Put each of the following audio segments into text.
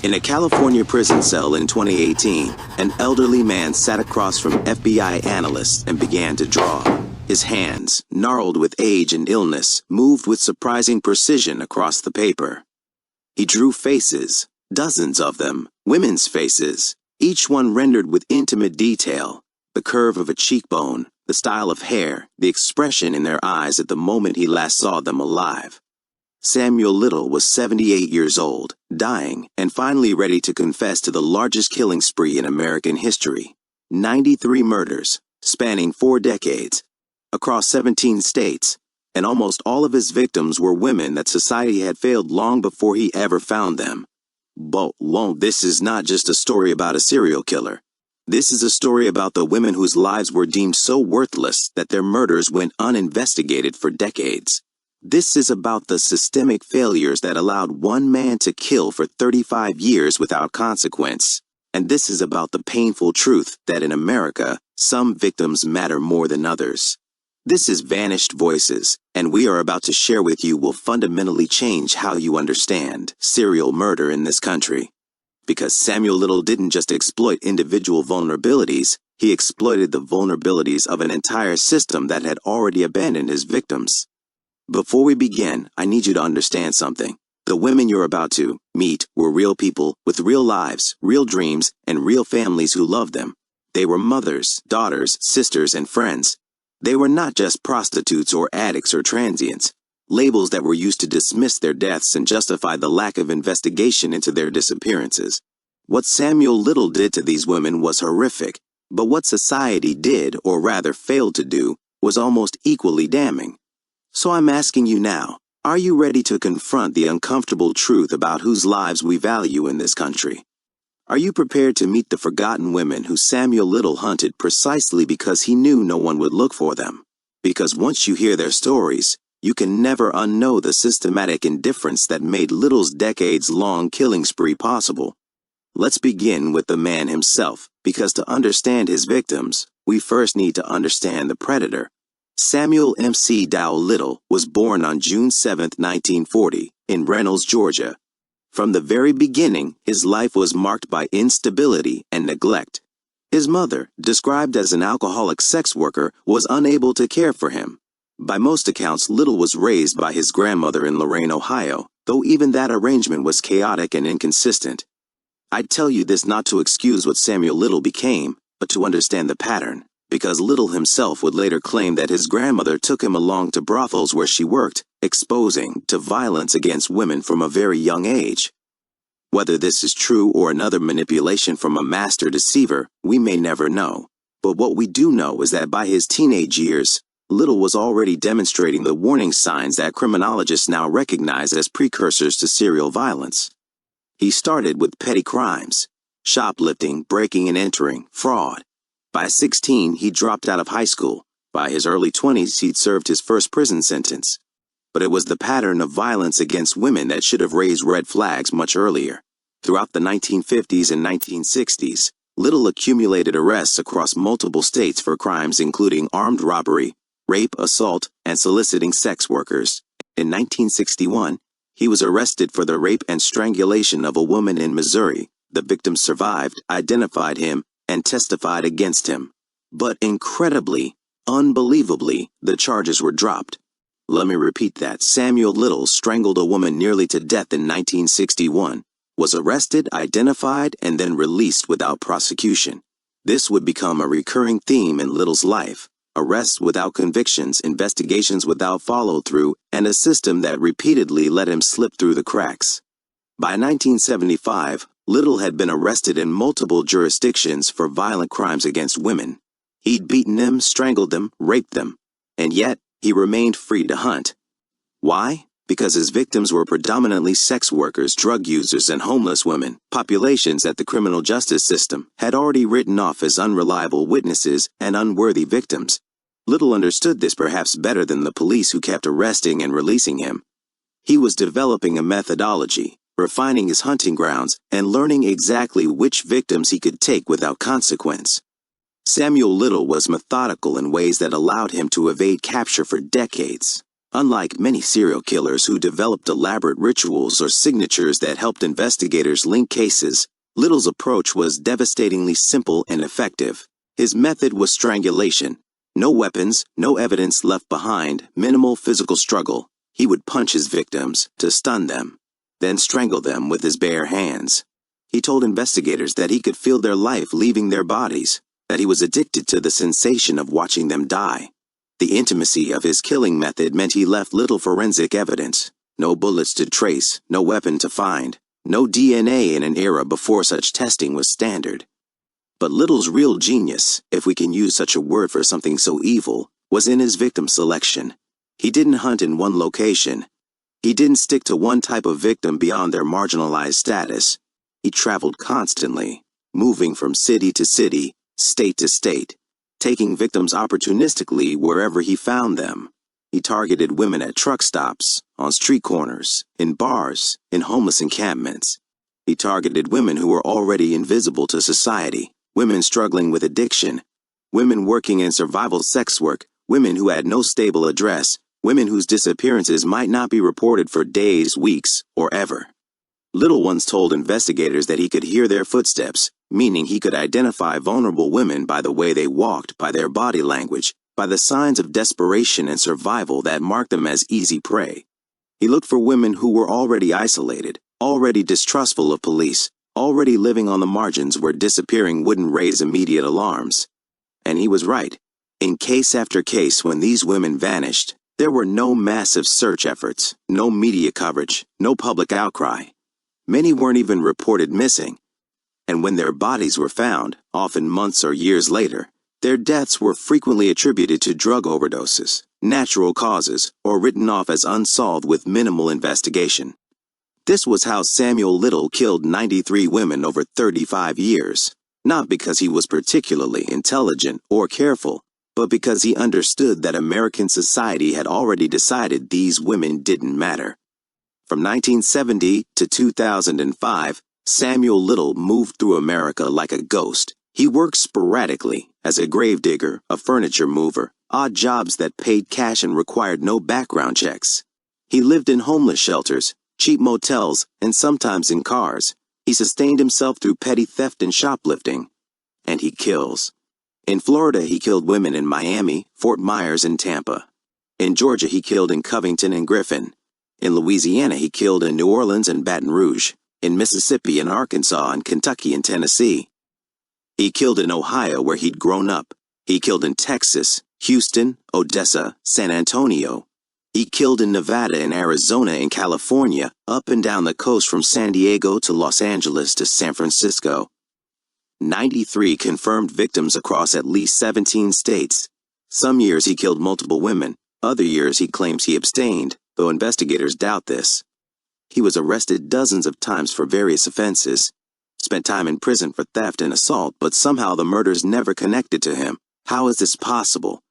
In a California prison cell in 2018, an elderly man sat across from FBI analysts and began to draw. His hands, gnarled with age and illness, moved with surprising precision across the paper. He drew faces, dozens of them, women's faces, each one rendered with intimate detail, the curve of a cheekbone, the style of hair, the expression in their eyes at the moment he last saw them alive. Samuel Little was 78 years old, dying, and finally ready to confess to the largest killing spree in American history. 93 murders, spanning 4 decades, across 17 states, and almost all of his victims were women that society had failed long before he ever found them. But this is not just a story about a serial killer. This is a story about the women whose lives were deemed so worthless that their murders went uninvestigated for decades. This is about the systemic failures that allowed one man to kill for 35 years without consequence. And this is about the painful truth that in America, some victims matter more than others. This is Vanished Voices, and we are about to share with you will fundamentally change how you understand serial murder in this country. Because Samuel Little didn't just exploit individual vulnerabilities, he exploited the vulnerabilities of an entire system that had already abandoned his victims. Before we begin, I need you to understand something. The women you're about to meet were real people with real lives, real dreams, and real families who loved them. They were mothers, daughters, sisters, and friends. They were not just prostitutes or addicts or transients, labels that were used to dismiss their deaths and justify the lack of investigation into their disappearances. What Samuel Little did to these women was horrific, but what society did, or rather failed to do, was almost equally damning. So I'm asking you now, are you ready to confront the uncomfortable truth about whose lives we value in this country? Are you prepared to meet the forgotten women who Samuel Little hunted precisely because he knew no one would look for them? Because once you hear their stories, you can never unknow the systematic indifference that made Little's decades-long killing spree possible. Let's begin with the man himself, because to understand his victims, we first need to understand the predator. Samuel M.C. Dow Little was born on June 7, 1940, in Reynolds, Georgia. From the very beginning, his life was marked by instability and neglect. His mother, described as an alcoholic sex worker, was unable to care for him. By most accounts, Little was raised by his grandmother in Lorain, Ohio, though even that arrangement was chaotic and inconsistent. I tell you this not to excuse what Samuel Little became, but to understand the pattern. Because Little himself would later claim that his grandmother took him along to brothels where she worked, exposing to violence against women from a very young age. Whether this is true or another manipulation from a master deceiver, we may never know. But what we do know is that by his teenage years, Little was already demonstrating the warning signs that criminologists now recognize as precursors to serial violence. He started with petty crimes: shoplifting, breaking and entering, fraud. By 16, he dropped out of high school. By his early 20s, he'd served his first prison sentence. But it was the pattern of violence against women that should have raised red flags much earlier. Throughout the 1950s and 1960s, Little accumulated arrests across multiple states for crimes including armed robbery, rape, assault, and soliciting sex workers. In 1961, he was arrested for the rape and strangulation of a woman in Missouri. The victim survived, identified him, and testified against him. But incredibly, unbelievably, the charges were dropped. Let me repeat that. Samuel Little strangled a woman nearly to death in 1961, was arrested, identified, and then released without prosecution. This would become a recurring theme in Little's life: arrests without convictions, investigations without follow-through, and a system that repeatedly let him slip through the cracks. By 1975, Little had been arrested in multiple jurisdictions for violent crimes against women. He'd beaten them, strangled them, raped them, and yet he remained free to hunt. Why? Because his victims were predominantly sex workers, drug users, and homeless women, populations that the criminal justice system had already written off as unreliable witnesses and unworthy victims. Little understood this perhaps better than the police who kept arresting and releasing him. He was developing a methodology, refining his hunting grounds, and learning exactly which victims he could take without consequence. Samuel Little was methodical in ways that allowed him to evade capture for decades. Unlike many serial killers who developed elaborate rituals or signatures that helped investigators link cases, Little's approach was devastatingly simple and effective. His method was strangulation. No weapons, no evidence left behind, minimal physical struggle. He would punch his victims to stun them, then strangle them with his bare hands. He told investigators that he could feel their life leaving their bodies, that he was addicted to the sensation of watching them die. The intimacy of his killing method meant he left little forensic evidence. No bullets to trace, no weapon to find, no DNA in an era before such testing was standard. But Little's real genius, if we can use such a word for something so evil, was in his victim selection. He didn't hunt in one location. He didn't stick to one type of victim beyond their marginalized status. He traveled constantly, moving from city to city, state to state, taking victims opportunistically wherever he found them. He targeted women at truck stops, on street corners, in bars, in homeless encampments. He targeted women who were already invisible to society, women struggling with addiction, women working in survival sex work, women who had no stable address, women whose disappearances might not be reported for days, weeks, or ever. Little once told investigators that he could hear their footsteps, meaning he could identify vulnerable women by the way they walked, by their body language, by the signs of desperation and survival that marked them as easy prey. He looked for women who were already isolated, already distrustful of police, already living on the margins where disappearing wouldn't raise immediate alarms. And he was right. In case after case, when these women vanished, there were no massive search efforts, no media coverage, no public outcry. Many weren't even reported missing. And when their bodies were found, often months or years later, their deaths were frequently attributed to drug overdoses, natural causes, or written off as unsolved with minimal investigation. This was how Samuel Little killed 93 women over 35 years, not because he was particularly intelligent or careful, but because he understood that American society had already decided these women didn't matter. From 1970 to 2005, Samuel Little moved through America like a ghost. He worked sporadically as a gravedigger, a furniture mover, odd jobs that paid cash and required no background checks. He lived in homeless shelters, cheap motels, and sometimes in cars. He sustained himself through petty theft and shoplifting. And he kills. In Florida, he killed women in Miami, Fort Myers, and Tampa. In Georgia, he killed in Covington and Griffin. In Louisiana, he killed in New Orleans and Baton Rouge. In Mississippi and Arkansas and Kentucky and Tennessee. He killed in Ohio, where he'd grown up. He killed in Texas, Houston, Odessa, San Antonio. He killed in Nevada and Arizona and California, up and down the coast from San Diego to Los Angeles to San Francisco. 93 confirmed victims across at least 17 states. Some years he killed multiple women. Other years he claims he abstained, though investigators doubt this. He was arrested dozens of times for various offenses, spent time in prison for theft and assault, but somehow the murders never connected to him. How is this possible?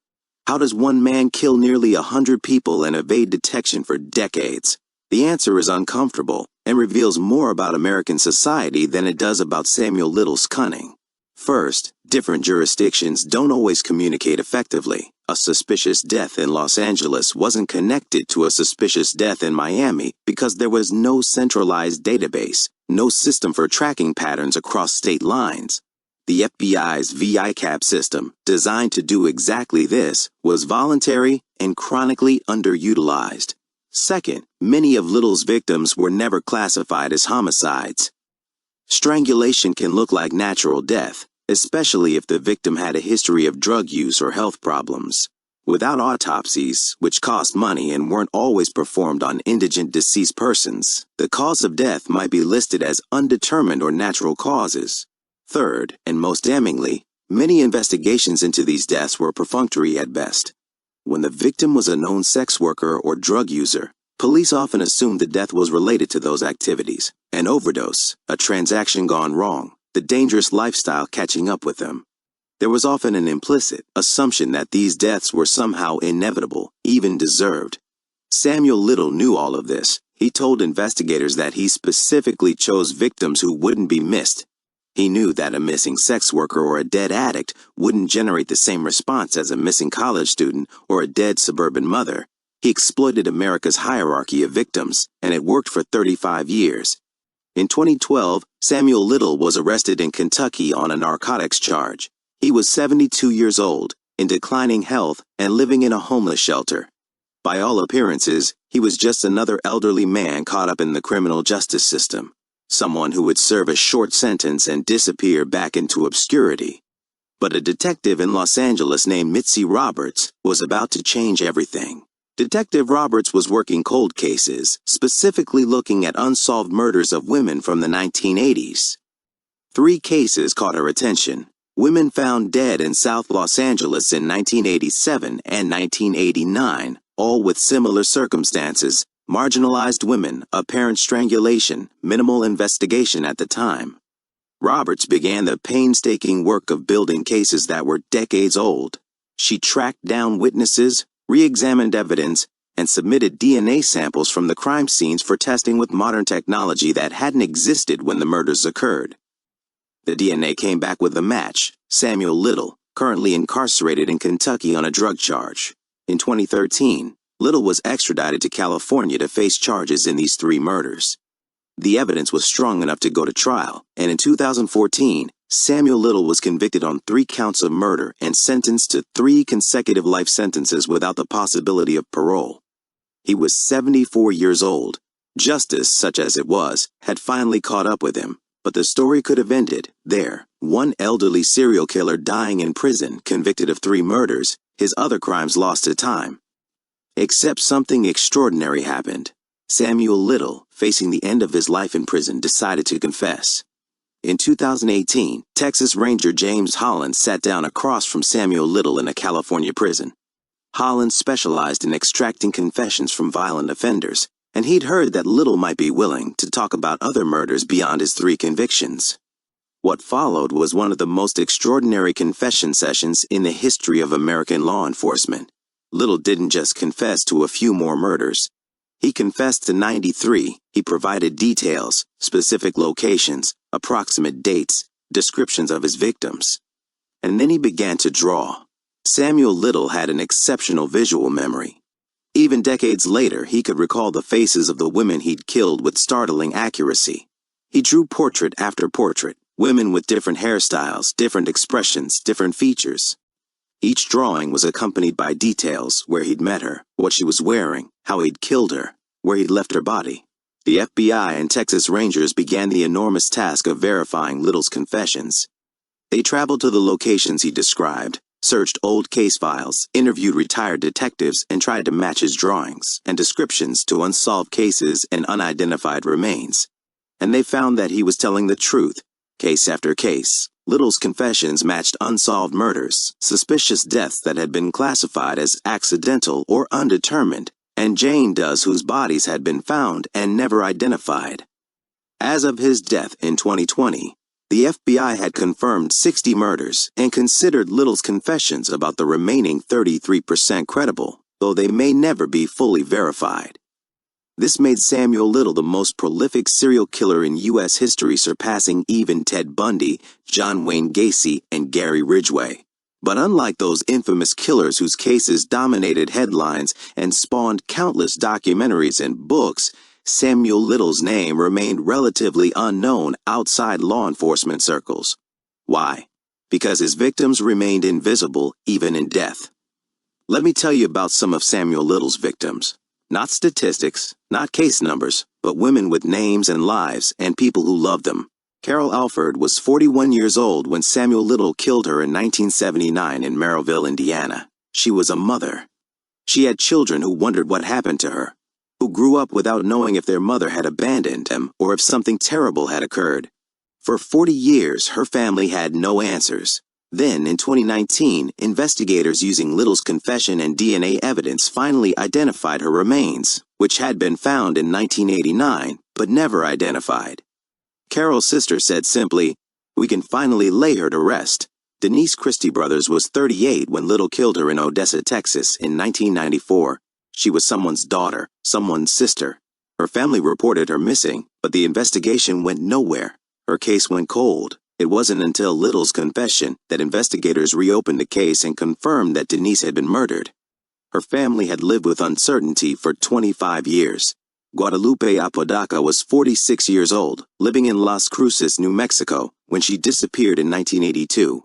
How does one man kill nearly 100 people and evade detection for decades? The answer is uncomfortable and reveals more about American society than it does about Samuel Little's cunning. First, different jurisdictions don't always communicate effectively. A suspicious death in Los Angeles wasn't connected to a suspicious death in Miami because there was no centralized database, no system for tracking patterns across state lines. The FBI's VICAP system, designed to do exactly this, was voluntary and chronically underutilized. Second, many of Little's victims were never classified as homicides. Strangulation can look like natural death, especially if the victim had a history of drug use or health problems. Without autopsies, which cost money and weren't always performed on indigent deceased persons, the cause of death might be listed as undetermined or natural causes. Third, and most damningly, many investigations into these deaths were perfunctory at best. When the victim was a known sex worker or drug user, police often assumed the death was related to those activities. An overdose, a transaction gone wrong, the dangerous lifestyle catching up with them. There was often an implicit assumption that these deaths were somehow inevitable, even deserved. Samuel Little knew all of this. He told investigators that he specifically chose victims who wouldn't be missed. He knew that a missing sex worker or a dead addict wouldn't generate the same response as a missing college student or a dead suburban mother. He exploited America's hierarchy of victims, and it worked for 35 years. In 2012, Samuel Little was arrested in Kentucky on a narcotics charge. He was 72 years old, in declining health, and living in a homeless shelter. By all appearances, he was just another elderly man caught up in the criminal justice system, someone who would serve a short sentence and disappear back into obscurity. But a detective in Los Angeles named Mitzi Roberts was about to change everything. Detective Roberts was working cold cases, specifically looking at unsolved murders of women from the 1980s. 3 cases caught her attention. Women found dead in South Los Angeles in 1987 and 1989, all with similar circumstances: marginalized women, apparent strangulation, minimal investigation at the time. Roberts began the painstaking work of building cases that were decades old. She tracked down witnesses, re-examined evidence, and submitted DNA samples from the crime scenes for testing with modern technology that hadn't existed when the murders occurred. The DNA came back with a match: Samuel Little, currently incarcerated in Kentucky on a drug charge. In 2013, Little was extradited to California to face charges in these 3 murders. The evidence was strong enough to go to trial, and in 2014, Samuel Little was convicted on 3 counts of murder and sentenced to 3 consecutive life sentences without the possibility of parole. He was 74 years old. Justice, such as it was, had finally caught up with him, but the story could have ended there. One elderly serial killer dying in prison, convicted of 3 murders, his other crimes lost to time. Except something extraordinary happened. Samuel Little, facing the end of his life in prison, decided to confess. In 2018, Texas Ranger James Holland sat down across from Samuel Little in a California prison. Holland specialized in extracting confessions from violent offenders, and he'd heard that Little might be willing to talk about other murders beyond his 3 convictions. What followed was one of the most extraordinary confession sessions in the history of American law enforcement. Little didn't just confess to a few more murders. He confessed to 93. He provided details, specific locations, approximate dates, descriptions of his victims. And then he began to draw. Samuel Little had an exceptional visual memory. Even decades later, he could recall the faces of the women he'd killed with startling accuracy. He drew portrait after portrait, women with different hairstyles, different expressions, different features. Each drawing was accompanied by details: where he'd met her, what she was wearing, how he'd killed her, where he'd left her body. The FBI and Texas Rangers began the enormous task of verifying Little's confessions. They traveled to the locations he described, searched old case files, interviewed retired detectives, and tried to match his drawings and descriptions to unsolved cases and unidentified remains. And they found that he was telling the truth, case after case. Little's confessions matched unsolved murders, suspicious deaths that had been classified as accidental or undetermined, and Jane Does whose bodies had been found and never identified. As of his death in 2020, the FBI had confirmed 60 murders and considered Little's confessions about the remaining 33% credible, though they may never be fully verified. This made Samuel Little the most prolific serial killer in U.S. history, surpassing even Ted Bundy, John Wayne Gacy, and Gary Ridgway. But unlike those infamous killers whose cases dominated headlines and spawned countless documentaries and books, Samuel Little's name remained relatively unknown outside law enforcement circles. Why? Because his victims remained invisible even in death. Let me tell you about some of Samuel Little's victims. Not statistics, not case numbers, but women with names and lives and people who loved them. Carol Alford was 41 years old when Samuel Little killed her in 1979 in Merrillville, Indiana. She was a mother. She had children who wondered what happened to her, who grew up without knowing if their mother had abandoned them or if something terrible had occurred. For 40 years, her family had no answers. Then, in 2019, investigators using Little's confession and DNA evidence finally identified her remains, which had been found in 1989, but never identified. Carol's sister said simply, "We can finally lay her to rest." Denise Christie Brothers was 38 when Little killed her in Odessa, Texas, in 1994. She was someone's daughter, someone's sister. Her family reported her missing, but the investigation went nowhere. Her case went cold. It wasn't until Little's confession that investigators reopened the case and confirmed that Denise had been murdered. Her family had lived with uncertainty for 25 years. Guadalupe Apodaca was 46 years old, living in Las Cruces, New Mexico, when she disappeared in 1982.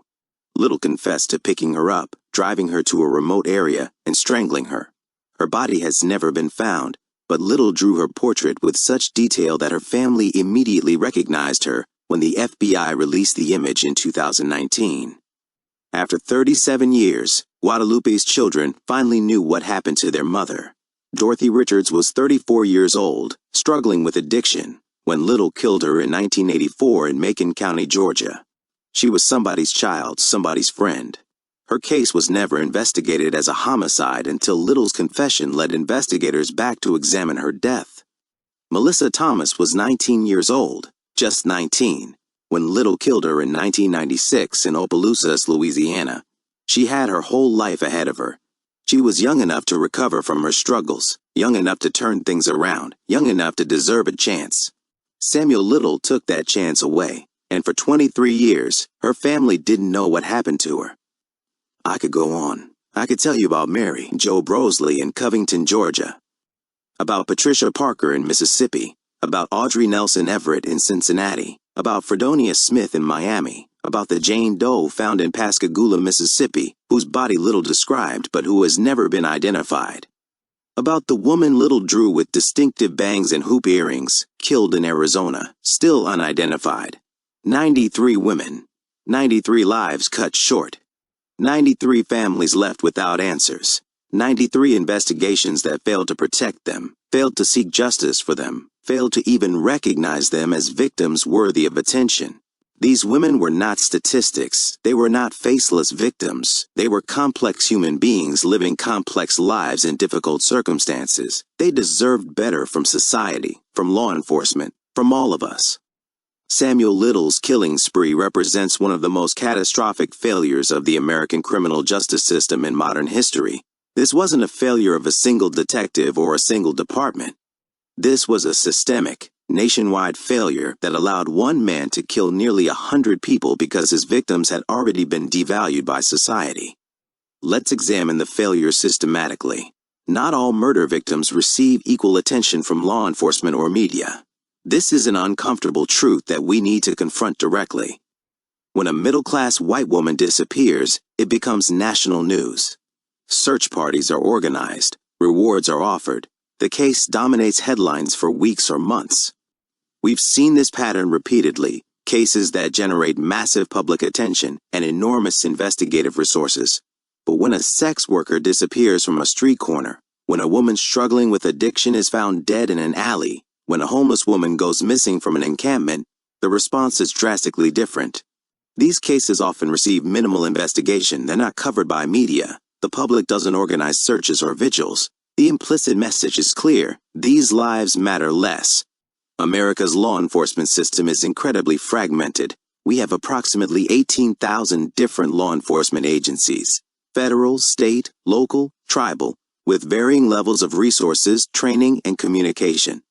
Little confessed to picking her up, driving her to a remote area, and strangling her. Her body has never been found, but Little drew her portrait with such detail that her family immediately recognized her when the FBI released the image in 2019. After 37 years, Guadalupe's children finally knew what happened to their mother. Dorothy Richards was 34 years old, struggling with addiction, when Little killed her in 1984 in Macon County, Georgia. She was somebody's child, somebody's friend. Her case was never investigated as a homicide until Little's confession led investigators back to examine her death. Melissa Thomas was 19 years old, just 19, when Little killed her in 1996 in Opelousas, Louisiana. She had her whole life ahead of her. She was young enough to recover from her struggles, young enough to turn things around, young enough to deserve a chance. Samuel Little took that chance away, and for 23 years, her family didn't know what happened to her. I could go on. I could tell you about Mary Jo Brosley in Covington, Georgia, about Patricia Parker in Mississippi, about Audrey Nelson Everett in Cincinnati, about Fredonia Smith in Miami, about the Jane Doe found in Pascagoula, Mississippi, whose body Little described but who has never been identified, about the woman Little drew with distinctive bangs and hoop earrings, killed in Arizona, still unidentified. 93 women, 93 lives cut short. 93 families left without answers. 93 investigations that failed to protect them, failed to seek justice for them, failed to even recognize them as victims worthy of attention. These women were not statistics. They were not faceless victims. They were complex human beings living complex lives in difficult circumstances. They deserved better from society, from law enforcement, from all of us. Samuel Little's killing spree represents one of the most catastrophic failures of the American criminal justice system in modern history. This wasn't a failure of a single detective or a single department. This was a systemic, nationwide failure that allowed one man to kill nearly 100 people because his victims had already been devalued by society. Let's examine the failure systematically. Not all murder victims receive equal attention from law enforcement or media. This is an uncomfortable truth that we need to confront directly. When a middle-class white woman disappears, it becomes national news. Search parties are organized, rewards are offered. The case dominates headlines for weeks or months. We've seen this pattern repeatedly, cases that generate massive public attention and enormous investigative resources. But when a sex worker disappears from a street corner, when a woman struggling with addiction is found dead in an alley, when a homeless woman goes missing from an encampment, the response is drastically different. These cases often receive minimal investigation. They're not covered by media. The public doesn't organize searches or vigils. The implicit message is clear. These lives matter less. America's law enforcement system is incredibly fragmented. We have approximately 18,000 different law enforcement agencies, federal, state, local, tribal, with varying levels of resources, training, and communication.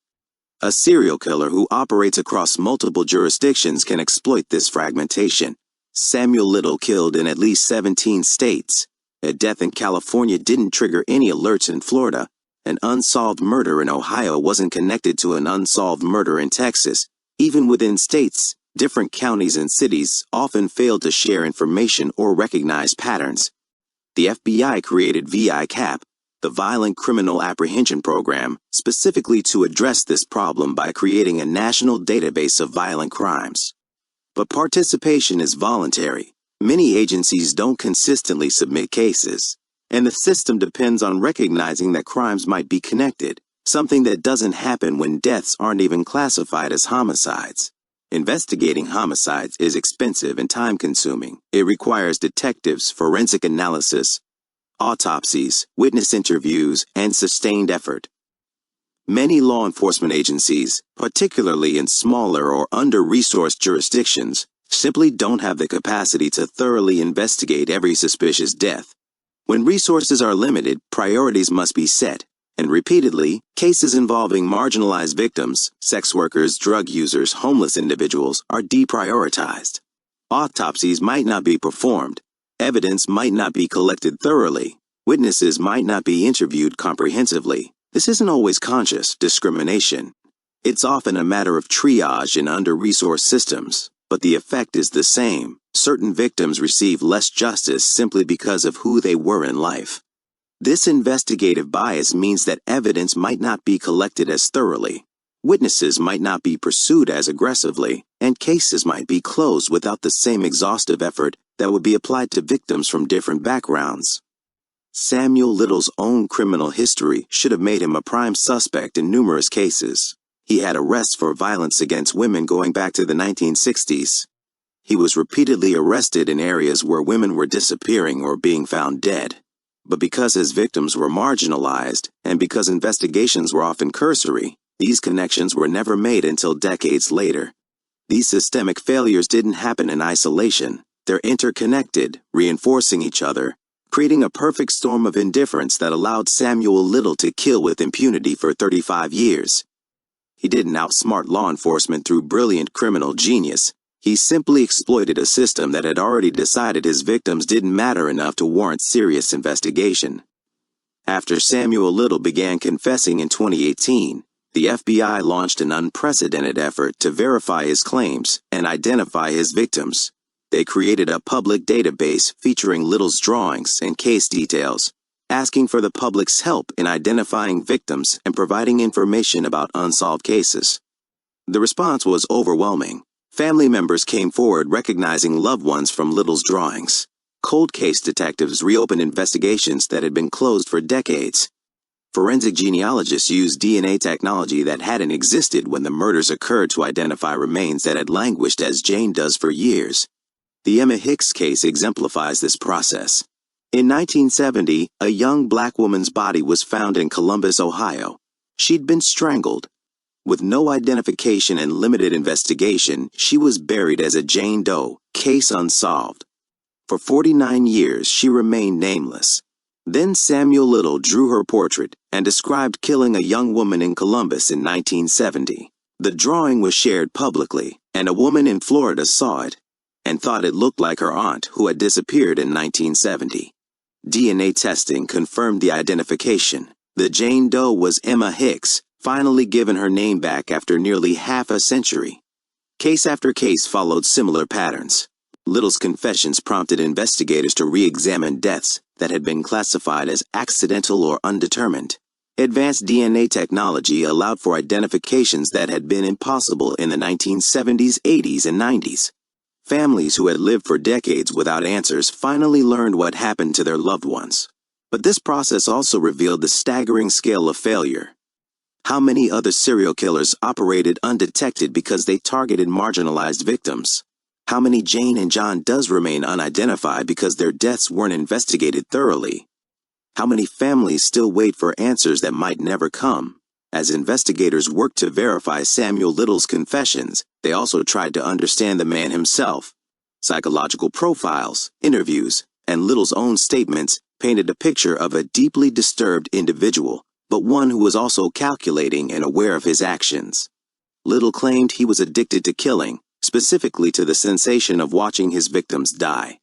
A serial killer who operates across multiple jurisdictions can exploit this fragmentation. Samuel Little killed in at least 17 states. A death in California didn't trigger any alerts in Florida. An unsolved murder in Ohio wasn't connected to an unsolved murder in Texas. Even within states, different counties and cities often fail to share information or recognize patterns. The FBI created VICAP, the Violent Criminal Apprehension Program, specifically to address this problem by creating a national database of violent crimes. But participation is voluntary. Many agencies don't consistently submit cases, and the system depends on recognizing that crimes might be connected, something that doesn't happen when deaths aren't even classified as homicides. Investigating homicides is expensive and time-consuming. It requires detectives, forensic analysis, autopsies, witness interviews, and sustained effort. Many law enforcement agencies, particularly in smaller or under-resourced jurisdictions, simply don't have the capacity to thoroughly investigate every suspicious death. When resources are limited, priorities must be set, and repeatedly, cases involving marginalized victims, sex workers, drug users, homeless individuals, are deprioritized. Autopsies might not be performed. Evidence might not be collected thoroughly. Witnesses might not be interviewed comprehensively. This isn't always conscious discrimination. It's often a matter of triage in under-resourced systems, but the effect is the same. Certain victims receive less justice simply because of who they were in life. This investigative bias means that evidence might not be collected as thoroughly. Witnesses might not be pursued as aggressively, and cases might be closed without the same exhaustive effort that would be applied to victims from different backgrounds. Samuel Little's own criminal history should have made him a prime suspect in numerous cases. He had arrests for violence against women going back to the 1960s. He was repeatedly arrested in areas where women were disappearing or being found dead. But because his victims were marginalized, and because investigations were often cursory, these connections were never made until decades later. These systemic failures didn't happen in isolation. They're interconnected, reinforcing each other, creating a perfect storm of indifference that allowed Samuel Little to kill with impunity for 35 years. He didn't outsmart law enforcement through brilliant criminal genius. He simply exploited a system that had already decided his victims didn't matter enough to warrant serious investigation. After Samuel Little began confessing in 2018, the FBI launched an unprecedented effort to verify his claims and identify his victims. They created a public database featuring Little's drawings and case details, asking for the public's help in identifying victims and providing information about unsolved cases. The response was overwhelming. Family members came forward recognizing loved ones from Little's drawings. Cold case detectives reopened investigations that had been closed for decades. Forensic genealogists used DNA technology that hadn't existed when the murders occurred to identify remains that had languished as Jane does for years. The Emma Hicks case exemplifies this process. In 1970, a young black woman's body was found in Columbus, Ohio. She'd been strangled. With no identification and limited investigation, she was buried as a Jane Doe, case unsolved. For 49 years, she remained nameless. Then Samuel Little drew her portrait and described killing a young woman in Columbus in 1970. The drawing was shared publicly, and a woman in Florida saw it and thought it looked like her aunt who had disappeared in 1970. DNA testing confirmed the identification. The Jane Doe was Emma Hicks, finally given her name back after nearly half a century. Case after case followed similar patterns. Little's confessions prompted investigators to re-examine deaths that had been classified as accidental or undetermined. Advanced DNA technology allowed for identifications that had been impossible in the 1970s, 80s, and 90s. Families who had lived for decades without answers finally learned what happened to their loved ones. But this process also revealed the staggering scale of failure. How many other serial killers operated undetected because they targeted marginalized victims? How many Jane and John Does remain unidentified because their deaths weren't investigated thoroughly? How many families still wait for answers that might never come? As investigators worked to verify Samuel Little's confessions, they also tried to understand the man himself. Psychological profiles, interviews, and Little's own statements painted a picture of a deeply disturbed individual, but one who was also calculating and aware of his actions. Little claimed he was addicted to killing, specifically to the sensation of watching his victims die.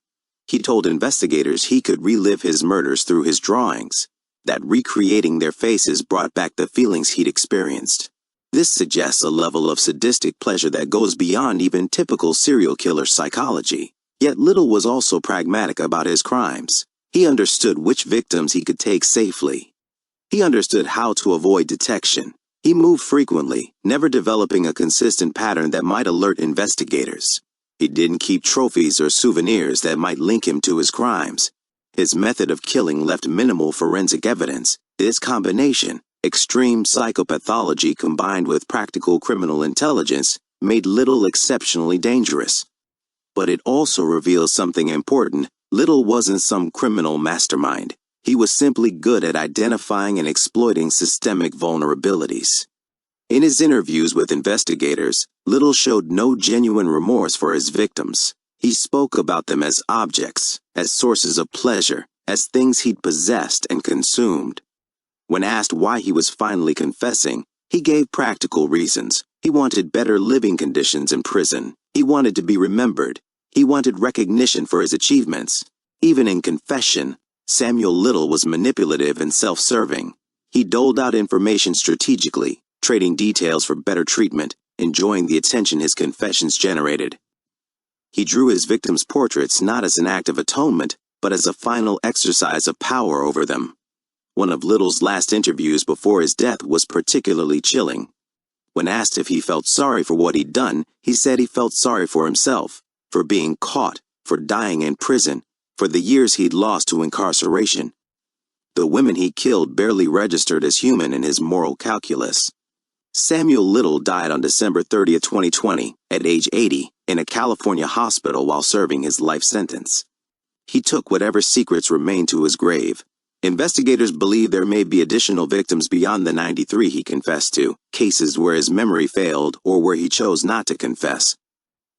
He told investigators he could relive his murders through his drawings, that recreating their faces brought back the feelings he'd experienced. This suggests a level of sadistic pleasure that goes beyond even typical serial killer psychology. Yet Little was also pragmatic about his crimes. He understood which victims he could take safely. He understood how to avoid detection. He moved frequently, never developing a consistent pattern that might alert investigators. He didn't keep trophies or souvenirs that might link him to his crimes. His method of killing left minimal forensic evidence. This combination, extreme psychopathology combined with practical criminal intelligence, made Little exceptionally dangerous. But it also reveals something important. Little wasn't some criminal mastermind. He was simply good at identifying and exploiting systemic vulnerabilities. In his interviews with investigators, Little showed no genuine remorse for his victims. He spoke about them as objects, as sources of pleasure, as things he'd possessed and consumed. When asked why he was finally confessing, he gave practical reasons. He wanted better living conditions in prison. He wanted to be remembered. He wanted recognition for his achievements. Even in confession, Samuel Little was manipulative and self-serving. He doled out information strategically, trading details for better treatment, enjoying the attention his confessions generated. He drew his victims' portraits not as an act of atonement, but as a final exercise of power over them. One of Little's last interviews before his death was particularly chilling. When asked if he felt sorry for what he'd done, he said he felt sorry for himself, for being caught, for dying in prison, for the years he'd lost to incarceration. The women he killed barely registered as human in his moral calculus. Samuel Little died on December 30, 2020, at age 80, in a California hospital while serving his life sentence. He took whatever secrets remained to his grave. Investigators believe there may be additional victims beyond the 93 he confessed to, cases where his memory failed or where he chose not to confess.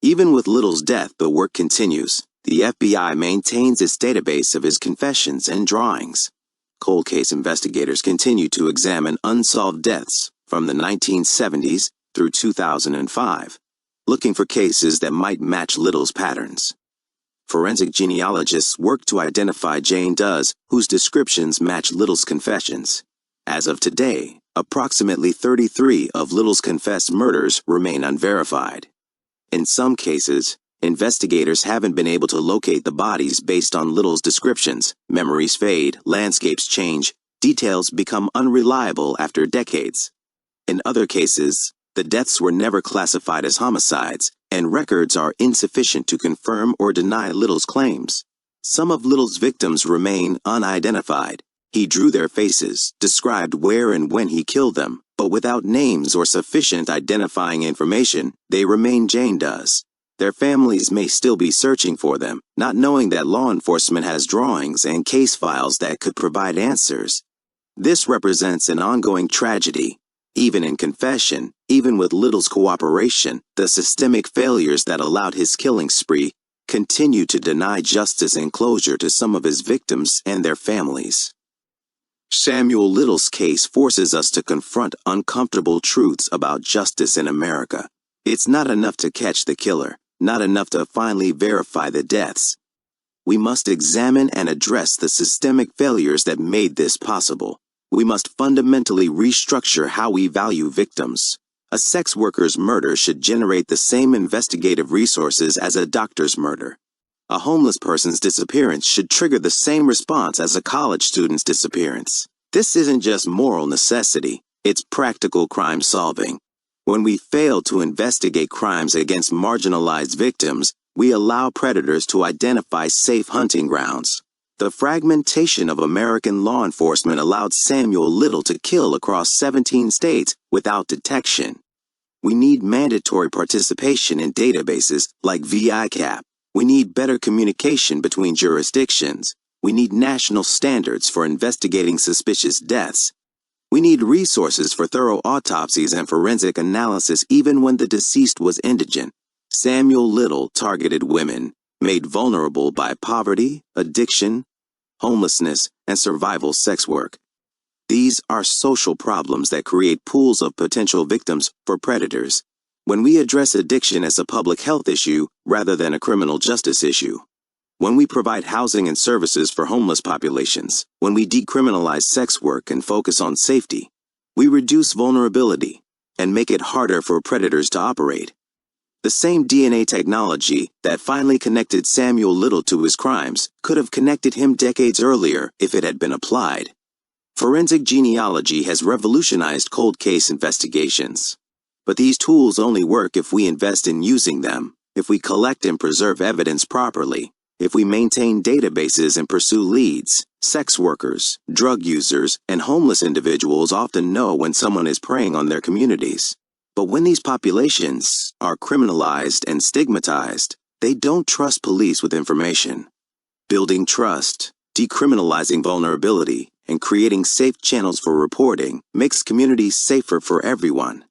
Even with Little's death, the work continues. The FBI maintains its database of his confessions and drawings. Cold case investigators continue to examine unsolved deaths from the 1970s through 2005, looking for cases that might match Little's patterns. Forensic genealogists work to identify Jane Does, whose descriptions match Little's confessions. As of today, approximately 33 of Little's confessed murders remain unverified. In some cases, investigators haven't been able to locate the bodies based on Little's descriptions. Memories fade, landscapes change, details become unreliable after decades. In other cases, the deaths were never classified as homicides, and records are insufficient to confirm or deny Little's claims. Some of Little's victims remain unidentified. He drew their faces, described where and when he killed them, but without names or sufficient identifying information, they remain Jane Does. Their families may still be searching for them, not knowing that law enforcement has drawings and case files that could provide answers. This represents an ongoing tragedy. Even in confession, even with Little's cooperation, the systemic failures that allowed his killing spree continue to deny justice and closure to some of his victims and their families. Samuel Little's case forces us to confront uncomfortable truths about justice in America. It's not enough to catch the killer, not enough to finally verify the deaths. We must examine and address the systemic failures that made this possible. We must fundamentally restructure how we value victims. A sex worker's murder should generate the same investigative resources as a doctor's murder. A homeless person's disappearance should trigger the same response as a college student's disappearance. This isn't just moral necessity, it's practical crime solving. When we fail to investigate crimes against marginalized victims, we allow predators to identify safe hunting grounds. The fragmentation of American law enforcement allowed Samuel Little to kill across 17 states without detection. We need mandatory participation in databases like VICAP. We need better communication between jurisdictions. We need national standards for investigating suspicious deaths. We need resources for thorough autopsies and forensic analysis even when the deceased was indigent. Samuel Little targeted women, made vulnerable by poverty, addiction, homelessness, and survival sex work. These are social problems that create pools of potential victims for predators. When we address addiction as a public health issue rather than a criminal justice issue, when we provide housing and services for homeless populations, when we decriminalize sex work and focus on safety, we reduce vulnerability and make it harder for predators to operate. The same DNA technology that finally connected Samuel Little to his crimes could have connected him decades earlier if it had been applied. Forensic genealogy has revolutionized cold case investigations. But these tools only work if we invest in using them, if we collect and preserve evidence properly, if we maintain databases and pursue leads. Sex workers, drug users, and homeless individuals often know when someone is preying on their communities. But when these populations are criminalized and stigmatized, they don't trust police with information. Building trust, decriminalizing vulnerability, and creating safe channels for reporting makes communities safer for everyone.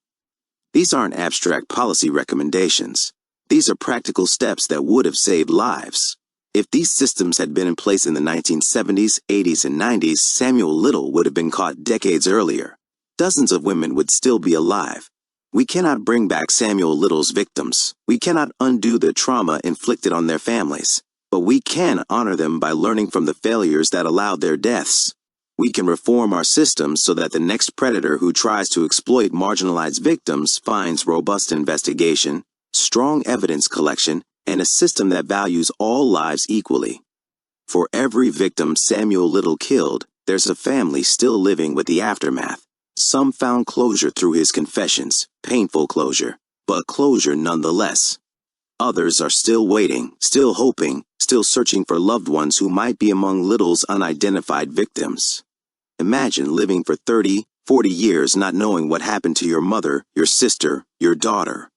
These aren't abstract policy recommendations. These are practical steps that would have saved lives. If these systems had been in place in the 1970s, 80s, and 90s, Samuel Little would have been caught decades earlier. Dozens of women would still be alive. We cannot bring back Samuel Little's victims. We cannot undo the trauma inflicted on their families. But we can honor them by learning from the failures that allowed their deaths. We can reform our systems so that the next predator who tries to exploit marginalized victims finds robust investigation, strong evidence collection, and a system that values all lives equally. For every victim Samuel Little killed, there's a family still living with the aftermath. Some found closure through his confessions, painful closure, but closure nonetheless. Others are still waiting, still hoping, still searching for loved ones who might be among Little's unidentified victims. Imagine living for 30, 40 years not knowing what happened to your mother, your sister, your daughter.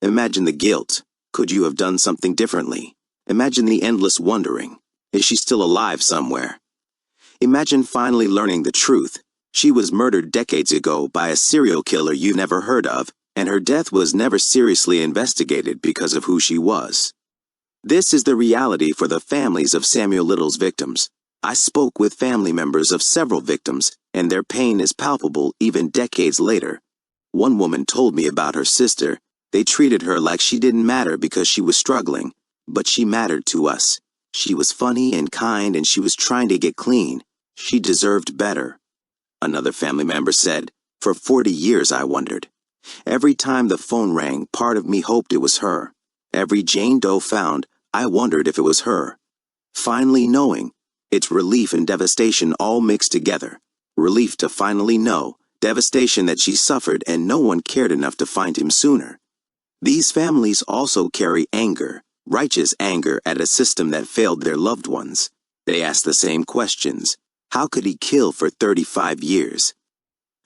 Imagine the guilt. Could you have done something differently? Imagine the endless wondering. Is she still alive somewhere? Imagine finally learning the truth. She was murdered decades ago by a serial killer you never heard of, and her death was never seriously investigated because of who she was. This is the reality for the families of Samuel Little's victims. I spoke with family members of several victims, and their pain is palpable even decades later. One woman told me about her sister. They treated her like she didn't matter because she was struggling, but she mattered to us. She was funny and kind, and she was trying to get clean. She deserved better. Another family member said, "For 40 years I wondered. Every time the phone rang, part of me hoped it was her. Every Jane Doe found, I wondered if it was her. Finally knowing, it's relief and devastation all mixed together. Relief to finally know, devastation that she suffered and no one cared enough to find him sooner." These families also carry anger, righteous anger at a system that failed their loved ones. They ask the same questions. How could he kill for 35 years?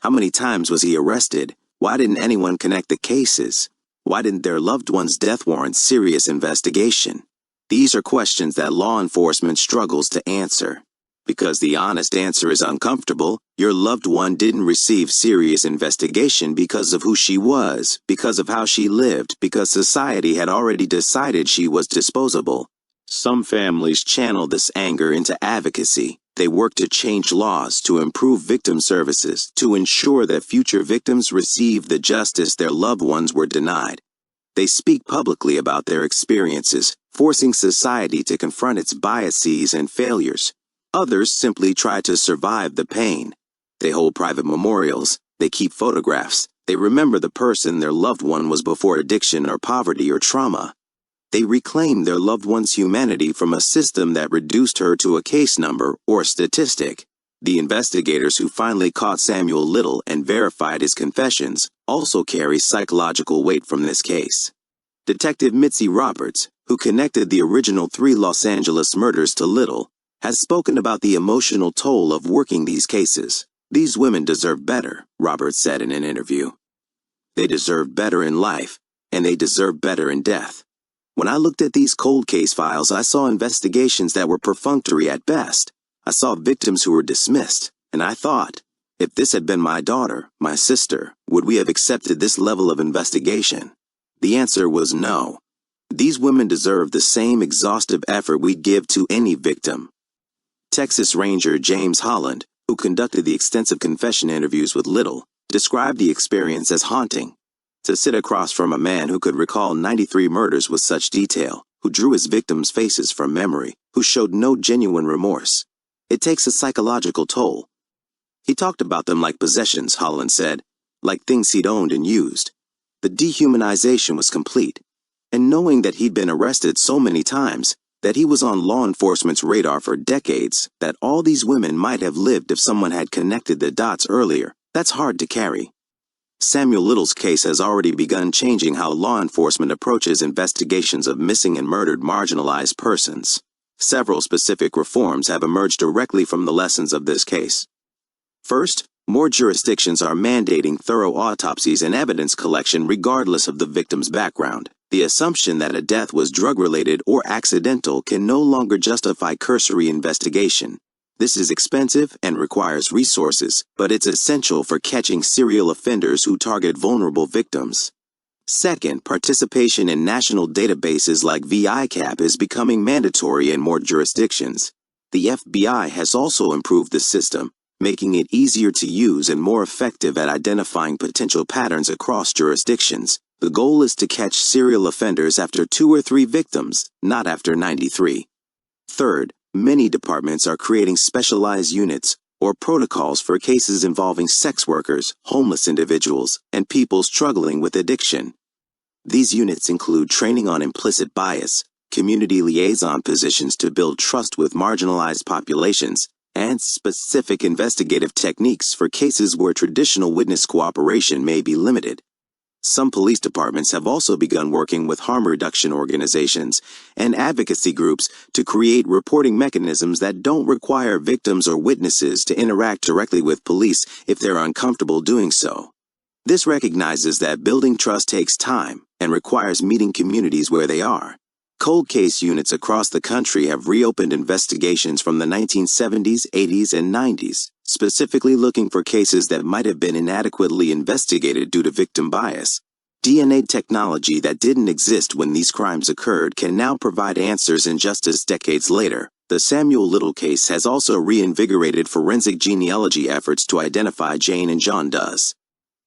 How many times was he arrested? Why didn't anyone connect the cases? Why didn't their loved one's death warrant serious investigation? These are questions that law enforcement struggles to answer. Because the honest answer is uncomfortable, your loved one didn't receive serious investigation because of who she was, because of how she lived, because society had already decided she was disposable. Some families channel this anger into advocacy. They work to change laws, to improve victim services, to ensure that future victims receive the justice their loved ones were denied. They speak publicly about their experiences, forcing society to confront its biases and failures. Others simply try to survive the pain. They hold private memorials. They keep photographs. They remember the person their loved one was before addiction or poverty or trauma. They reclaim their loved one's humanity from a system that reduced her to a case number or statistic. The investigators who finally caught Samuel Little and verified his confessions also carry psychological weight from this case. Detective Mitzi Roberts, who connected the original 3 Los Angeles murders to Little, has spoken about the emotional toll of working these cases. "These women deserve better," Roberts said in an interview. "They deserve better in life, and they deserve better in death. When I looked at these cold case files, I saw investigations that were perfunctory at best. I saw victims who were dismissed, and I thought, if this had been my daughter, my sister, would we have accepted this level of investigation? The answer was no. These women deserve the same exhaustive effort we give to any victim." Texas Ranger James Holland, who conducted the extensive confession interviews with Little, described the experience as haunting. To sit across from a man who could recall 93 murders with such detail, who drew his victims' faces from memory, who showed no genuine remorse. It takes a psychological toll. He talked about them like possessions, Holland said, like things he'd owned and used. The dehumanization was complete. And knowing that he'd been arrested so many times, that he was on law enforcement's radar for decades, that all these women might have lived if someone had connected the dots earlier, that's hard to carry. Samuel Little's case has already begun changing how law enforcement approaches investigations of missing and murdered marginalized persons. Several specific reforms have emerged directly from the lessons of this case. First, more jurisdictions are mandating thorough autopsies and evidence collection regardless of the victim's background. The assumption that a death was drug-related or accidental can no longer justify cursory investigation. This is expensive and requires resources, but it's essential for catching serial offenders who target vulnerable victims. Second, participation in national databases like VICAP is becoming mandatory in more jurisdictions. The FBI has also improved the system, making it easier to use and more effective at identifying potential patterns across jurisdictions. The goal is to catch serial offenders after 2 or 3 victims, not after 93. Third, many departments are creating specialized units or protocols for cases involving sex workers, homeless individuals, and people struggling with addiction. These units include training on implicit bias, community liaison positions to build trust with marginalized populations, and specific investigative techniques for cases where traditional witness cooperation may be limited. Some police departments have also begun working with harm reduction organizations and advocacy groups to create reporting mechanisms that don't require victims or witnesses to interact directly with police if they're uncomfortable doing so. This recognizes that building trust takes time and requires meeting communities where they are. Cold case units across the country have reopened investigations from the 1970s, 80s, and 90s, specifically looking for cases that might have been inadequately investigated due to victim bias. DNA technology that didn't exist when these crimes occurred can now provide answers in justice decades later. The Samuel Little case has also reinvigorated forensic genealogy efforts to identify Jane and John Does.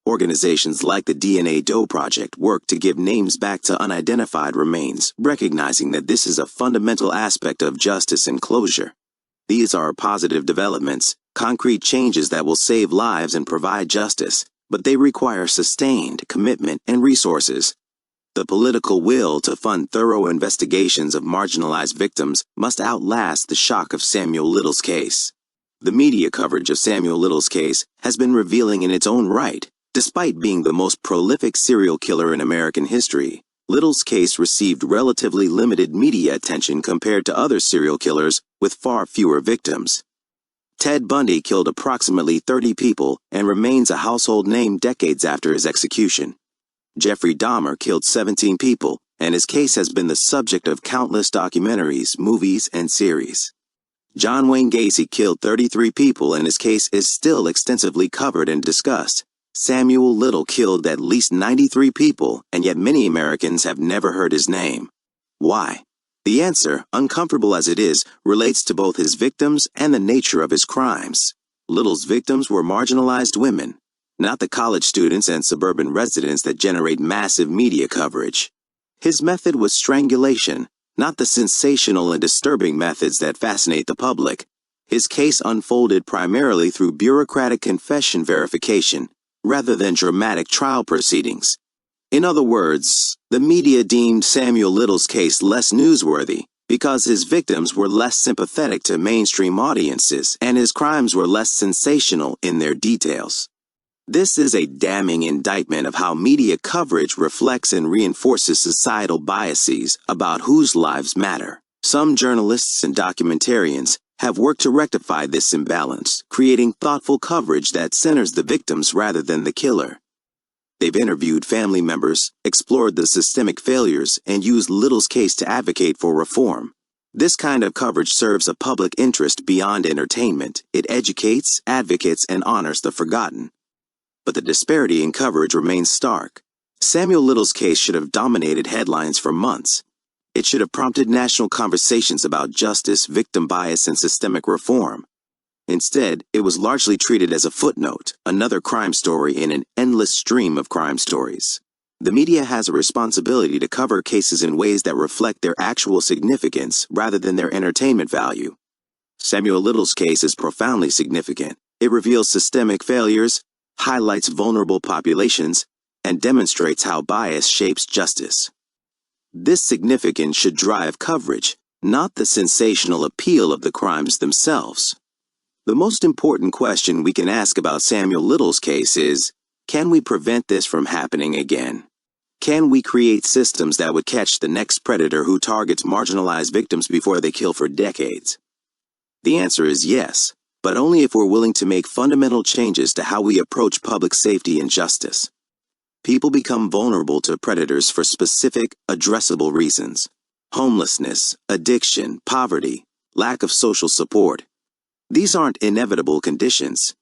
Organizations like the DNA Doe Project work to give names back to unidentified remains, recognizing that this is a fundamental aspect of justice and closure. These are positive developments, concrete changes that will save lives and provide justice, but they require sustained commitment and resources. The political will to fund thorough investigations of marginalized victims must outlast the shock of Samuel Little's case. The media coverage of Samuel Little's case has been revealing in its own right. Despite being the most prolific serial killer in American history, Little's case received relatively limited media attention compared to other serial killers with far fewer victims. Ted Bundy killed approximately 30 people and remains a household name decades after his execution. Jeffrey Dahmer killed 17 people, and his case has been the subject of countless documentaries, movies, and series. John Wayne Gacy killed 33 people, and his case is still extensively covered and discussed. Samuel Little killed at least 93 people, and yet many Americans have never heard his name. Why? The answer, uncomfortable as it is, relates to both his victims and the nature of his crimes. Little's victims were marginalized women, not the college students and suburban residents that generate massive media coverage. His method was strangulation, not the sensational and disturbing methods that fascinate the public. His case unfolded primarily through bureaucratic confession verification, rather than dramatic trial proceedings. In other words, the media deemed Samuel Little's case less newsworthy because his victims were less sympathetic to mainstream audiences and his crimes were less sensational in their details. This is a damning indictment of how media coverage reflects and reinforces societal biases about whose lives matter. Some journalists and documentarians have worked to rectify this imbalance, creating thoughtful coverage that centers the victims rather than the killer. They've interviewed family members, explored the systemic failures, and used Little's case to advocate for reform. This kind of coverage serves a public interest beyond entertainment. It educates, advocates, and honors the forgotten. But the disparity in coverage remains stark. Samuel Little's case should have dominated headlines for months. It should have prompted national conversations about justice, victim bias, and systemic reform. Instead, it was largely treated as a footnote, another crime story in an endless stream of crime stories. The media has a responsibility to cover cases in ways that reflect their actual significance rather than their entertainment value. Samuel Little's case is profoundly significant. It reveals systemic failures, highlights vulnerable populations, and demonstrates how bias shapes justice. This significance should drive coverage, not the sensational appeal of the crimes themselves. The most important question we can ask about Samuel Little's case is, can we prevent this from happening again? Can we create systems that would catch the next predator who targets marginalized victims before they kill for decades? The answer is yes, but only if we're willing to make fundamental changes to how we approach public safety and justice. People become vulnerable to predators for specific, addressable reasons. Homelessness, addiction, poverty, lack of social support. These aren't inevitable conditions.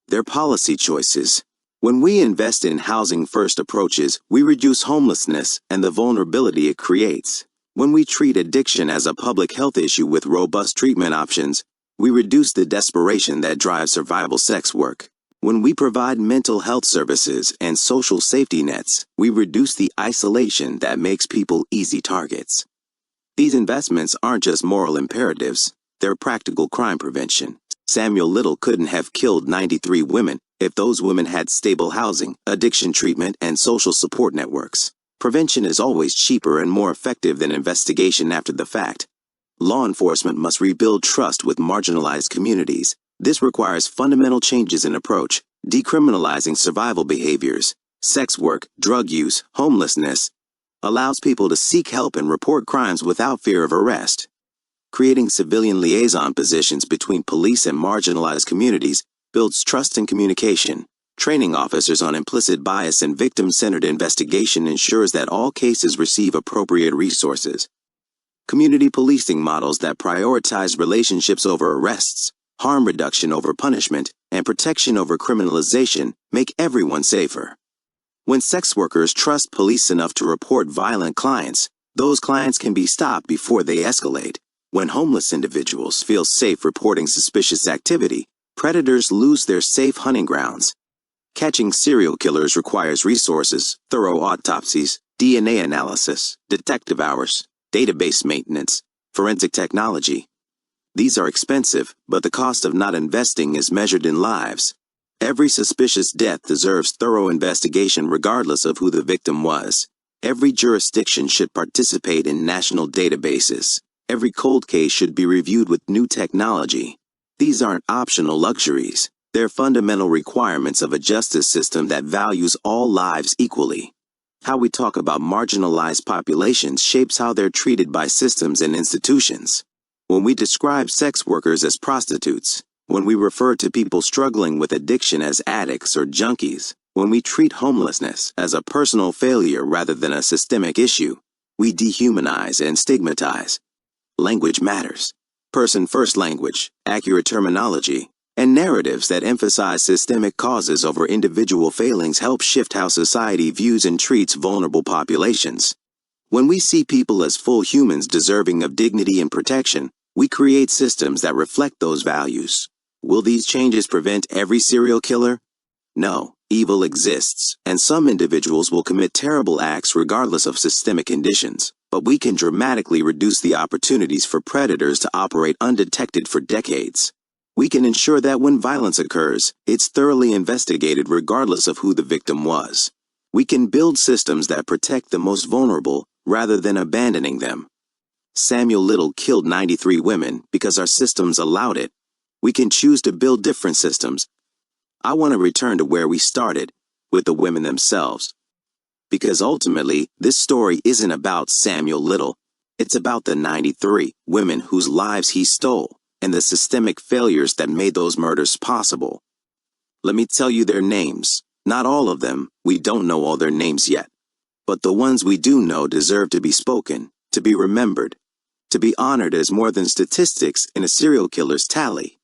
They're policy choices. When we invest in housing-first approaches, we reduce homelessness and the vulnerability it creates. When we treat addiction as a public health issue with robust treatment options, we reduce the desperation that drives survival sex work. When we provide mental health services and social safety nets, we reduce the isolation that makes people easy targets. These investments aren't just moral imperatives, they're practical crime prevention. Samuel Little couldn't have killed 93 women if those women had stable housing, addiction treatment, and social support networks. Prevention is always cheaper and more effective than investigation after the fact. Law enforcement must rebuild trust with marginalized communities. This requires fundamental changes in approach, decriminalizing survival behaviors, sex work, drug use, homelessness, allows people to seek help and report crimes without fear of arrest. Creating civilian liaison positions between police and marginalized communities builds trust and communication. Training officers on implicit bias and victim-centered investigation ensures that all cases receive appropriate resources. Community policing models that prioritize relationships over arrests, harm reduction over punishment, and protection over criminalization make everyone safer. When sex workers trust police enough to report violent clients, those clients can be stopped before they escalate. When homeless individuals feel safe reporting suspicious activity, predators lose their safe hunting grounds. Catching serial killers requires resources, thorough autopsies, DNA analysis, detective hours, database maintenance, forensic technology. These are expensive, but the cost of not investing is measured in lives. Every suspicious death deserves thorough investigation regardless of who the victim was. Every jurisdiction should participate in national databases. Every cold case should be reviewed with new technology. These aren't optional luxuries. They're fundamental requirements of a justice system that values all lives equally. How we talk about marginalized populations shapes how they're treated by systems and institutions. When we describe sex workers as prostitutes, when we refer to people struggling with addiction as addicts or junkies, when we treat homelessness as a personal failure rather than a systemic issue, we dehumanize and stigmatize. Language matters. Person-first language, accurate terminology, and narratives that emphasize systemic causes over individual failings help shift how society views and treats vulnerable populations. When we see people as full humans deserving of dignity and protection, we create systems that reflect those values. Will these changes prevent every serial killer? No, evil exists, and some individuals will commit terrible acts regardless of systemic conditions. But we can dramatically reduce the opportunities for predators to operate undetected for decades. We can ensure that when violence occurs, it's thoroughly investigated regardless of who the victim was. We can build systems that protect the most vulnerable rather than abandoning them. Samuel Little killed 93 women because our systems allowed it. We can choose to build different systems. I want to return to where we started, with the women themselves. Because ultimately, this story isn't about Samuel Little. It's about the 93 women whose lives he stole and the systemic failures that made those murders possible. Let me tell you their names. Not all of them. We don't know all their names yet. But the ones we do know deserve to be spoken, to be remembered, to be honored as more than statistics in a serial killer's tally.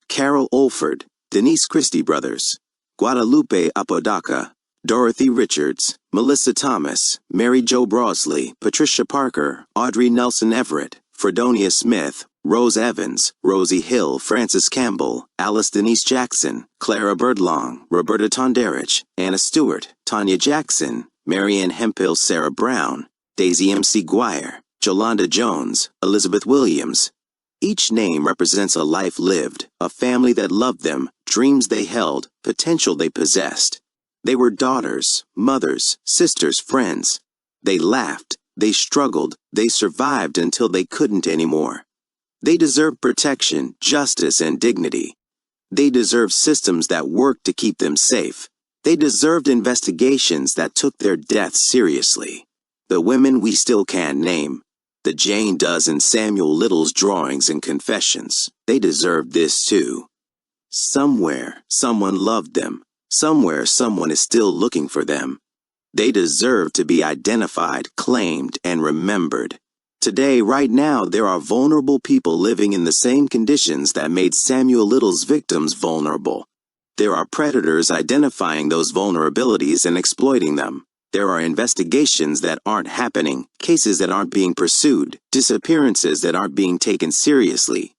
Carol Olford, Denise Christie Brothers, Guadalupe Apodaca, Dorothy Richards, Melissa Thomas, Mary Jo Brosley, Patricia Parker, Audrey Nelson Everett, Fredonia Smith, Rose Evans, Rosie Hill, Frances Campbell, Alice Denise Jackson, Clara Birdlong, Roberta Tonderich, Anna Stewart, Tanya Jackson, Marianne Hemphill, Sarah Brown, Daisy M.C. Guire, Jolanda Jones, Elizabeth Williams. Each name represents a life lived, a family that loved them, dreams they held, potential they possessed. They were daughters, mothers, sisters, friends. They laughed, they struggled, they survived until they couldn't anymore. They deserve protection, justice, and dignity. They deserve systems that worked to keep them safe. They deserved investigations that took their deaths seriously. The women we still can't name, the Jane Does in Samuel Little's drawings and confessions, they deserve this too. Somewhere, someone loved them. Somewhere, someone is still looking for them. They deserve to be identified, claimed, and remembered. Today, right now, there are vulnerable people living in the same conditions that made Samuel Little's victims vulnerable. There are predators identifying those vulnerabilities and exploiting them. There are investigations that aren't happening, cases that aren't being pursued, disappearances that aren't being taken seriously.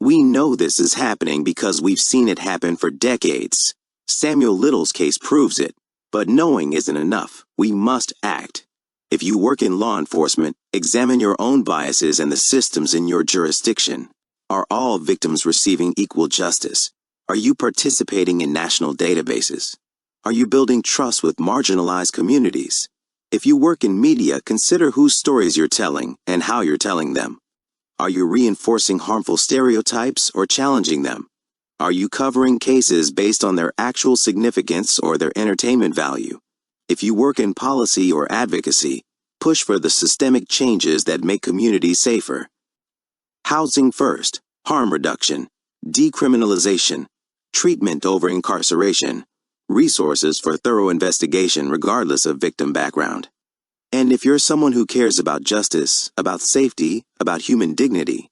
We know this is happening because we've seen it happen for decades. Samuel Little's case proves it. But knowing isn't enough. We must act. If you work in law enforcement, examine your own biases and the systems in your jurisdiction. Are all victims receiving equal justice? Are you participating in national databases? Are you building trust with marginalized communities? If you work in media, consider whose stories you're telling and how you're telling them. Are you reinforcing harmful stereotypes or challenging them? Are you covering cases based on their actual significance or their entertainment value? If you work in policy or advocacy, push for the systemic changes that make communities safer. Housing first, harm reduction, decriminalization, treatment over incarceration, resources for thorough investigation regardless of victim background. And if you're someone who cares about justice, about safety, about human dignity,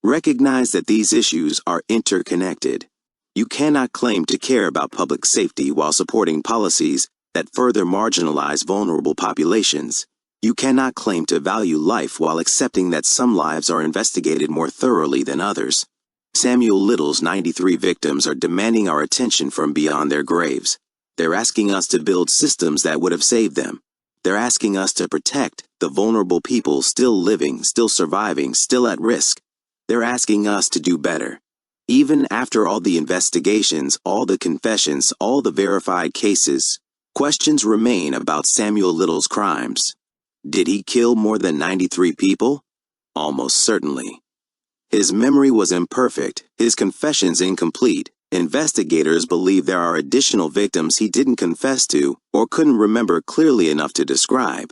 recognize that these issues are interconnected. You cannot claim to care about public safety while supporting policies that further marginalize vulnerable populations. You cannot claim to value life while accepting that some lives are investigated more thoroughly than others. Samuel Little's 93 victims are demanding our attention from beyond their graves. They're asking us to build systems that would have saved them. They're asking us to protect the vulnerable people still living, still surviving, still at risk. They're asking us to do better. Even after all the investigations, all the confessions, all the verified cases, questions remain about Samuel Little's crimes. Did he kill more than 93 people? Almost certainly. His memory was imperfect, his confessions incomplete. Investigators believe there are additional victims he didn't confess to or couldn't remember clearly enough to describe.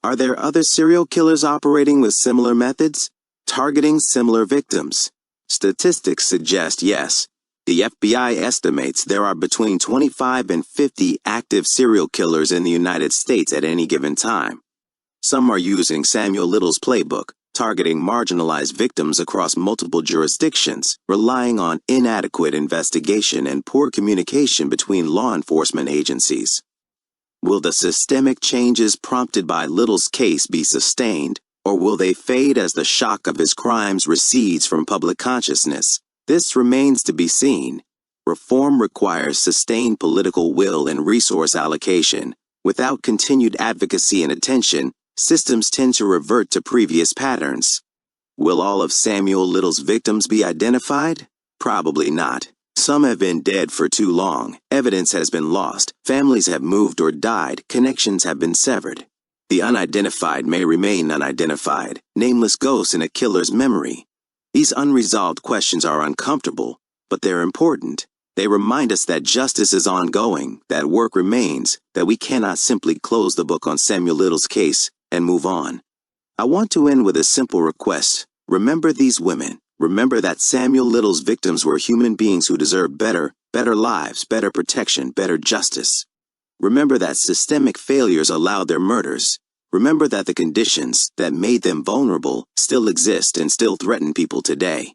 Are there other serial killers operating with similar methods, targeting similar victims? Statistics suggest yes. The FBI estimates there are between 25 and 50 active serial killers in the United States at any given time. Some are using Samuel Little's playbook, targeting marginalized victims across multiple jurisdictions, relying on inadequate investigation and poor communication between law enforcement agencies. Will the systemic changes prompted by Little's case be sustained, or will they fade as the shock of his crimes recedes from public consciousness? This remains to be seen. Reform requires sustained political will and resource allocation. Without continued advocacy and attention, systems tend to revert to previous patterns. Will all of Samuel Little's victims be identified? Probably not. Some have been dead for too long. Evidence has been lost. Families have moved or died. Connections have been severed. The unidentified may remain unidentified, nameless ghosts in a killer's memory. These unresolved questions are uncomfortable, but they're important. They remind us that justice is ongoing, that work remains, that we cannot simply close the book on Samuel Little's case and move on. I want to end with a simple request. Remember these women. Remember that Samuel Little's victims were human beings who deserve better lives, better protection, better justice. Remember that systemic failures allowed their murders. Remember that the conditions that made them vulnerable still exist and still threaten people today.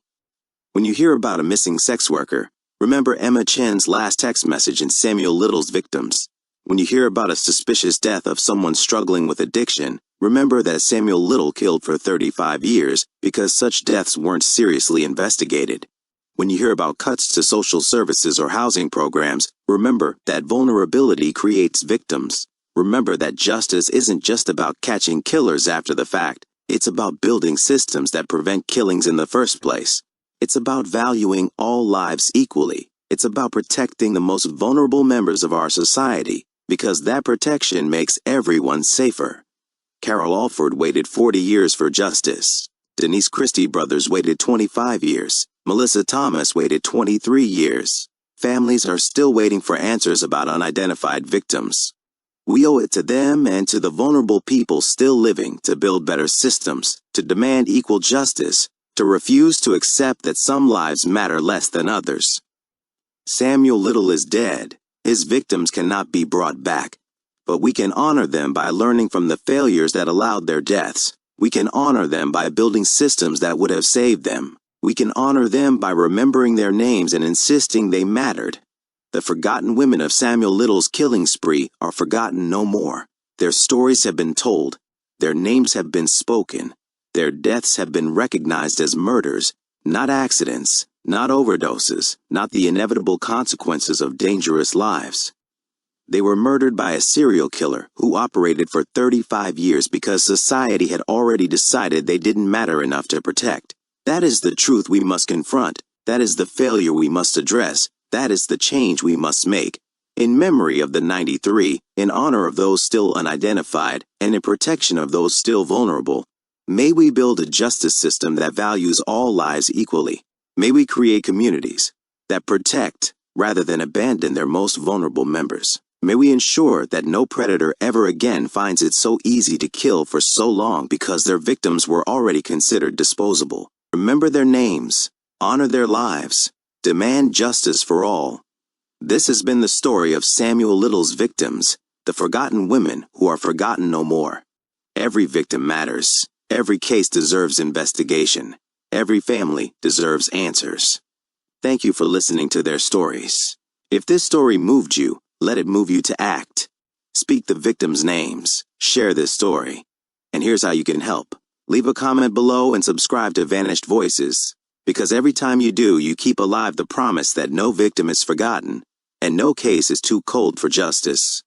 When you hear about a missing sex worker, remember Emma Chen's last text message and Samuel Little's victims. When you hear about a suspicious death of someone struggling with addiction, remember that Samuel Little killed for 35 years because such deaths weren't seriously investigated. When you hear about cuts to social services or housing programs, remember that vulnerability creates victims. Remember that justice isn't just about catching killers after the fact. It's about building systems that prevent killings in the first place. It's about valuing all lives equally. It's about protecting the most vulnerable members of our society, because that protection makes everyone safer. Carol Alford waited 40 years for justice. Denise Christie brothers waited 25 years. Melissa Thomas waited 23 years. Families are still waiting for answers about unidentified victims. We owe it to them and to the vulnerable people still living to build better systems, to demand equal justice, to refuse to accept that some lives matter less than others. Samuel Little is dead. His victims cannot be brought back. But we can honor them by learning from the failures that allowed their deaths. We can honor them by building systems that would have saved them. We can honor them by remembering their names and insisting they mattered. The forgotten women of Samuel Little's killing spree are forgotten no more. Their stories have been told. Their names have been spoken. Their deaths have been recognized as murders, not accidents, not overdoses, not the inevitable consequences of dangerous lives. They were murdered by a serial killer who operated for 35 years because society had already decided they didn't matter enough to protect. That is the truth we must confront. That is the failure we must address. That is the change we must make. In memory of the 93, in honor of those still unidentified, and in protection of those still vulnerable, may we build a justice system that values all lives equally. May we create communities that protect rather than abandon their most vulnerable members. May we ensure that no predator ever again finds it so easy to kill for so long because their victims were already considered disposable. Remember their names, honor their lives, demand justice for all. This has been the story of Samuel Little's victims, the forgotten women who are forgotten no more. Every victim matters. Every case deserves investigation. Every family deserves answers. Thank you for listening to their stories. If this story moved you, let it move you to act. Speak the victims' names. Share this story. And here's how you can help. Leave a comment below and subscribe to Vanished Voices. Because every time you do, you keep alive the promise that no victim is forgotten and no case is too cold for justice.